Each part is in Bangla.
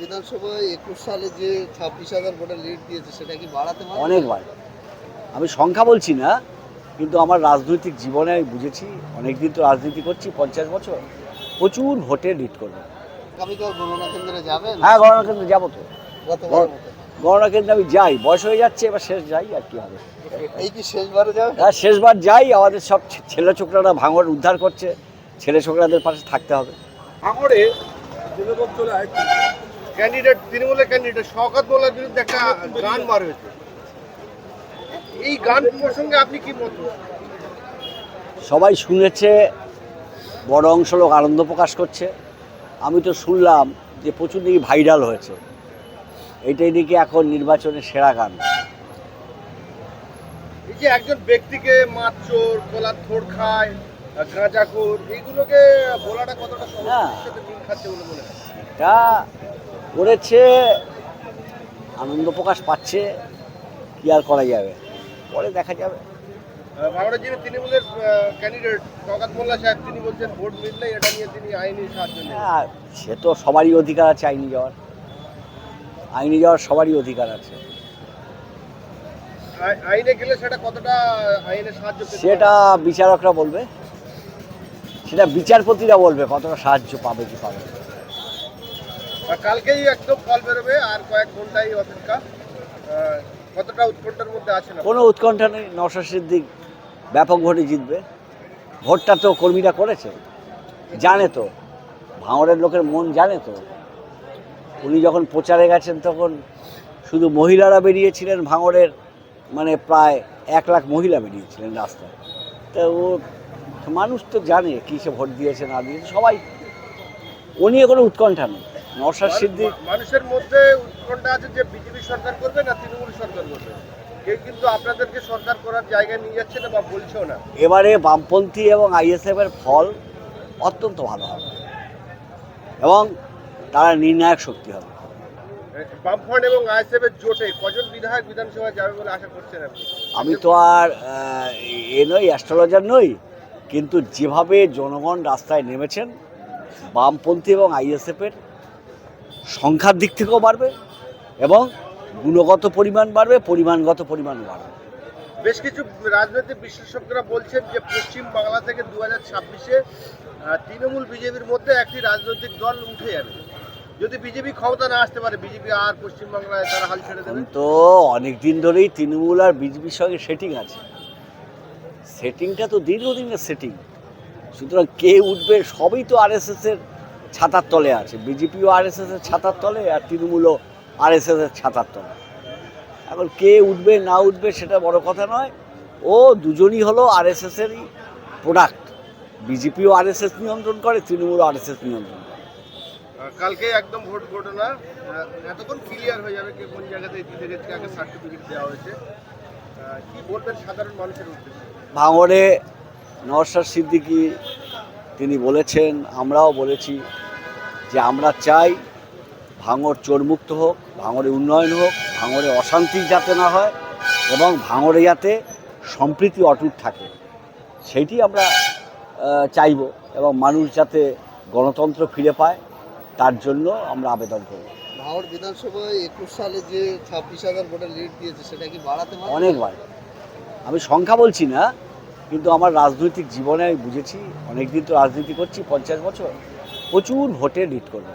বিধানসভায় 21 সালে যে 26,000 ভোটের লিড দিয়েছে সেটা কি বাড়াতে পারে? অনেকবার। আমি সংখ্যা বলছি না, কিন্তু আমার রাজনৈতিক জীবনে আমি বুঝেছি, অনেক দিন তো রাজনীতি করছি, 50 বছর, প্রচুর ভোটে লিড করবে। আগামীকাল গণনা কেন্দ্রে যাবেন? হ্যাঁ, গণনা কেন্দ্রে যাবো তো। গতবারের মতো। গণনা কেন্দ্রে আমি যাই, বয়স হয়ে যাচ্ছে, এবার শেষ যাই আর কি হবে। এই কি শেষবারে যাবেন? হ্যাঁ, শেষবার যাই। আমাদের সব ছেলে ছোকরারা ভাঙড় উদ্ধার করছে, ছেলে ছোকরাদের পাশে থাকতে হবে। ভাঙড়ে যেরকম চলে ক্যান্ডিডেট, তৃণমূলের ক্যান্ডিডেট শওকত মোল্লার বিরুদ্ধে একটা গান বার হয়েছে। এই গান প্রসঙ্গে আপনি কি মত? সবাই শুনেছে, বড় অংশ লোক আনন্দ প্রকাশ করছে। আমি তো শুনলাম যে প্রচুর নাকি ভাইরাল হয়েছে, এইটাই নাকি এখন নির্বাচনের সেরা গান। এই যে একজন ব্যক্তিকে মারচোর, কলার থোড় খায়, গাঁজাখোর, এইগুলোকে বলাটা কতটা সমস্যার সাথে মিল খাচ্ছে বলে মনে হয়? এটা করেছে, আনন্দ প্রকাশ পাচ্ছে, কি আর করা যাবে, পরে দেখা যাবে। ভাঙড়ের যিনি তৃণমূলের ক্যান্ডিডেট শওকত মোল্লা সাহেব, তিনি বলছেন ভোট মিললে এটা নিয়ে তিনি আইনি সাহায্য নেবেন। হ্যাঁ, সে তো সবারই অধিকার আছে, আইনি যাওয়ার সবারই অধিকার আছে। আইনে গেলে সেটা কতটা আইনে সাহায্য পেতে সেটা পারে? বিচারকরা বলবে, সেটা বিচারপতিরা বলবে কতটা সাহায্য পাবে কি পাবে না। আর কালকেই একদম ফল বেরোবে, আর কয়েক ঘন্টাই অপেক্ষা। কতটা উৎকণ্ঠার মধ্যে আছে না? কোনো উৎকণ্ঠা নেই, নওশাদ সিদ্দিক ব্যাপক ভোটে জিতবে। ভোটটা তো কর্মীরা করেছে, জানে তো, ভাঙড়ের লোকের মন জানে তো। উনি যখন প্রচারে গেছেন তখন শুধু মহিলারা বেরিয়েছিলেন ভাঙড়ের, মানে প্রায় 1 লাখ মহিলা বেরিয়েছিলেন রাস্তায়। তা ও মানুষ তো জানে কী সে ভোট দিয়েছে না দিয়েছে, সবাই। ও নিয়ে কোনো উৎকণ্ঠা নেই। নওশাদ সিদ্দিক, মানুষের মধ্যে উৎকণ্ঠা আছে যে বিজেপি সরকার করবে না তৃণমূল সরকার করবে। কেউ কিন্তু আপনাদেরকে সরকার করার জায়গায় নিয়ে যাচ্ছে না বা বলছেও না। এবারে বামপন্থী এবং আইএসএফের ফল অত্যন্ত ভালো হবে এবং তারা নির্ণায়ক শক্তি হবে। বামফ্রন্ট এবং আইএসএফের জোটে কজন বিধায়ক বিধানসভায় যাবে বলে আশা করছেন আপনি? আমি তো আর নই, অ্যাস্ট্রোলজার নই, কিন্তু যেভাবে জনগণ রাস্তায় নেমেছেন, বামপন্থী এবং আইএসএফের সংখ্যার দিক থেকেও বাড়বে এবং গুণগত পরিমাণ বাড়বে, পরিমাণগত পরিমাণ বাড়বে। বেশ কিছু রাজনৈতিক বিশেষজ্ঞরা বলছেন যে পশ্চিম বাংলা থেকে 2026-এ তৃণমূল বিজেপির মধ্যে একটি রাজনৈতিক দল উঠে যাবে। যদি বিজেপি ক্ষমতা না আসতে পারে, বিজেপি আর পশ্চিমবাংলায় তারা হাল ছেড়ে দেবে। তো অনেক দিন ধরেই তৃণমূল আর বিজেপির সঙ্গে সেটিং আছে, সেটিংটা তো দীর্ঘদিনের সেটিং। সুতরাং কে উঠবে সবই তো আরএসএসের ছাতার তলে আছে। বিজেপিও আরএসএসের ছাতার তলে, আর তৃণমূলও আরএসএসের ছাতার তলে। এখন কে উঠবে না উঠবে সেটা বড় কথা নয়। ও দুজনই হলো আরএসএসেরই প্রোডাক্ট। বিজেপিও আরএসএস নিয়ন্ত্রণ করে, তৃণমূলও আরএসএস নিয়ন্ত্রণ করে। কালকে একদম ভোট ঘটনা এতক্ষণ ক্লিয়ার হয়ে যাবে কে কোন জায়গাতে জিতে গেছে, আগে সার্টিফিকেট দেওয়া হয়েছে। কি বলবেন সাধারণ মানুষের উদ্দেশ্যে? ভাঙড়ে নওশাদ সিদ্দিকী তিনি বলেছেন, আমরাও বলেছি যে আমরা চাই ভাঙড় চোরমুক্ত হোক, ভাঙড়ে উন্নয়ন হোক, ভাঙড়ে অশান্তি যাতে না হয় এবং ভাঙড়ে যাতে সম্প্রীতি অটুট থাকে, সেইটি আমরা চাইব। এবং মানুষ যাতে গণতন্ত্র ফিরে পায়, তার জন্য আমরা আবেদন করব। ভাঙড় বিধানসভায় 21 সালে যে 26,000 ভোটের লিড দিয়েছে সেটা কি বাড়াতে পারে? অনেকবার। আমি সংখ্যা বলছি না, কিন্তু আমার রাজনৈতিক জীবনে আমি বুঝেছি, অনেক দিন তো রাজনীতি করছি, 50 বছর, প্রচুর ভোটে লিড করবে।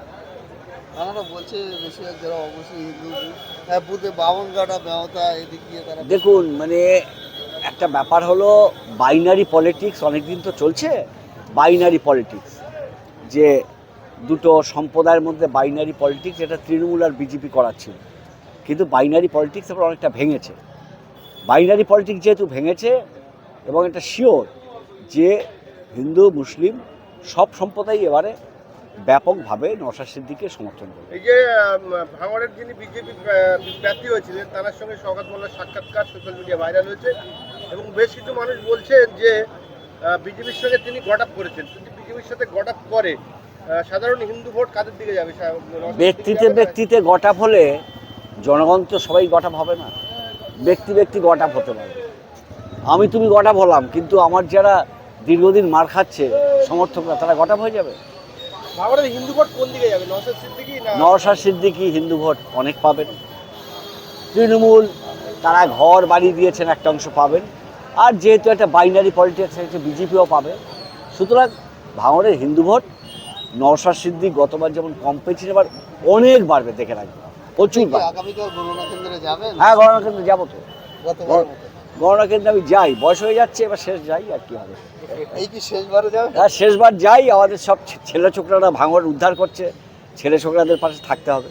তারা বলছে বেশিরভাগ যারা অবশ্যই হিন্দু বুথে বামনগাটা ব্যবতা এদিক দিয়ে তারা। দেখুন, মানে একটা ব্যাপার হলো, বাইনারি পলিটিক্স অনেক দিন তো চলছে। বাইনারি পলিটিক্স, যে দুটো সম্প্রদায়ের মধ্যে বাইনারি পলিটিক্স, এটা তৃণমূল আর বিজেপি করাচ্ছিল। কিন্তু বাইনারি পলিটিক্স এবার অনেকটা ভেঙেছে। বাইনারি পলিটিক্স যেহেতু ভেঙেছে, এবং এটা শিওর যে হিন্দু মুসলিম সব সম্প্রদায় এবারে ব্যাপকভাবে নওশাদ সিদ্দিকীকে সমর্থন করবে। এই যে ভাঙড়ের যিনি বিজেপি প্রার্থী হয়েছিলেন, তার সঙ্গে শওকত মোল্লার সাক্ষাৎকার সোশ্যাল মিডিয়া ভাইরাল হয়েছে এবং বেশ কিছু মানুষ বলছেন যে বিজেপির সঙ্গে তিনি গট আপ করেছেন। যদি বিজেপির সাথে গট আপ করে, সাধারণ হিন্দু ভোট কাদের দিকে যাবে? ব্যক্তিতে গট আপ হলে জনগণ তো সবাই গট আপ হবে না, ব্যক্তি গট আপ হতে পারে। আমি তুমি গট আপ হলাম, কিন্তু আমার যারা দীর্ঘদিন মার খাচ্ছে সমর্থকরা, তারা গট আপ হয়ে যাবে। ভাঙড়ের হিন্দু ভোট কোন দিকে যাবে, নওশাদ সিদ্দিকী না নওশাদ সিদ্দিকী হিন্দু ভোট অনেক পাবেন, তৃণমূল তারা ঘর বাড়ি দিয়েছেন একটা অংশ পাবেন, আর যেহেতু একটা বাইনারি পলিটিক্স একটা বিজেপিও পাবে, সুতরাং ভাঙড়ের হিন্দু ভোট নওশাদ সিদ্দিকী গতবার যেমন কম পেয়েছিল এবার অনেক বাড়বে, দেখে রাখবে, প্রচুর কি বাড়বে। আগামীকাল গণনা কেন্দ্রে যাবেন? হ্যাঁ, গণনা কেন্দ্রে যাবো তো, গতবার মতো। গণনা কেন্দ্রে আমি যাই, বয়স হয়ে যাচ্ছে, এবার শেষ যাই আর কি হবে। এই কি শেষবারে যাবেন? হ্যাঁ, শেষবার যাই, আমাদের সব ছেলে ছোকরারা ভাঙড় উদ্ধার করছে, ছেলে ছোকরাদের পাশে থাকতে হবে।